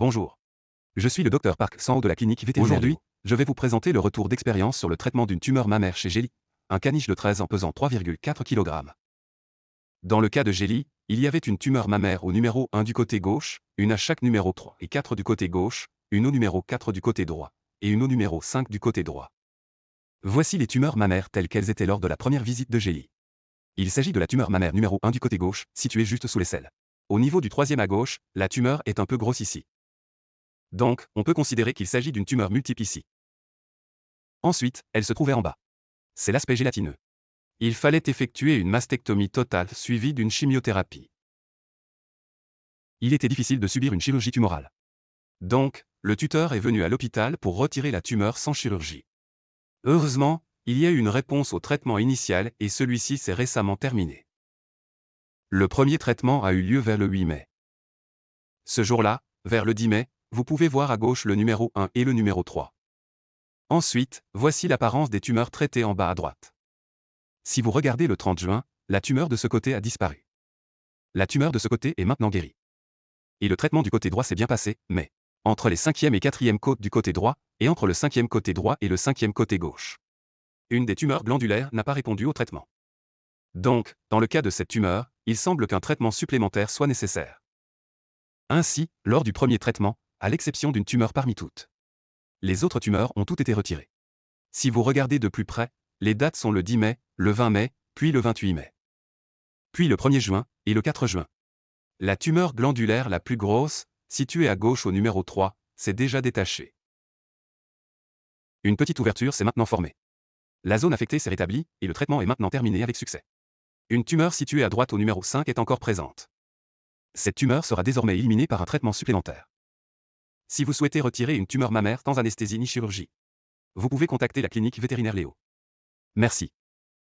Bonjour. Je suis le docteur Park Sang-ho de la clinique vétérinaire. Aujourd'hui, je vais vous présenter le retour d'expérience sur le traitement d'une tumeur mammaire chez Jelly, un caniche de 13 ans pesant 3,4 kg. Dans le cas de Jelly, il y avait une tumeur mammaire au numéro 1 du côté gauche, une à chaque numéro 3 et 4 du côté gauche, une au numéro 4 du côté droit, et une au numéro 5 du côté droit. Voici les tumeurs mammaires telles qu'elles étaient lors de la première visite de Jelly. Il s'agit de la tumeur mammaire numéro 1 du côté gauche, située juste sous l'aisselle. Au niveau du troisième à gauche, la tumeur est un peu grosse ici. Donc, on peut considérer qu'il s'agit d'une tumeur multiple ici. Ensuite, elle se trouvait en bas. C'est l'aspect gélatineux. Il fallait effectuer une mastectomie totale suivie d'une chimiothérapie. Il était difficile de subir une chirurgie tumorale. Donc, le tuteur est venu à l'hôpital pour retirer la tumeur sans chirurgie. Heureusement, il y a eu une réponse au traitement initial et celui-ci s'est récemment terminé. Le premier traitement a eu lieu vers le 8 mai. Ce jour-là, vers le 10 mai, vous pouvez voir à gauche le numéro 1 et le numéro 3. Ensuite, voici l'apparence des tumeurs traitées en bas à droite. Si vous regardez le 30 juin, la tumeur de ce côté a disparu. La tumeur de ce côté est maintenant guérie. Et le traitement du côté droit s'est bien passé, mais entre les 5e et 4e côtes du côté droit, et entre le 5e côté droit et le 5e côté gauche, une des tumeurs glandulaires n'a pas répondu au traitement. Donc, dans le cas de cette tumeur, il semble qu'un traitement supplémentaire soit nécessaire. Ainsi, lors du premier traitement, à l'exception d'une tumeur parmi toutes, les autres tumeurs ont toutes été retirées. Si vous regardez de plus près, les dates sont le 10 mai, le 20 mai, puis le 28 mai. Puis le 1er juin, et le 4 juin. La tumeur glandulaire la plus grosse, située à gauche au numéro 3, s'est déjà détachée. Une petite ouverture s'est maintenant formée. La zone affectée s'est rétablie, et le traitement est maintenant terminé avec succès. Une tumeur située à droite au numéro 5 est encore présente. Cette tumeur sera désormais éliminée par un traitement supplémentaire. Si vous souhaitez retirer une tumeur mammaire sans anesthésie ni chirurgie, vous pouvez contacter la clinique vétérinaire Léo. Merci.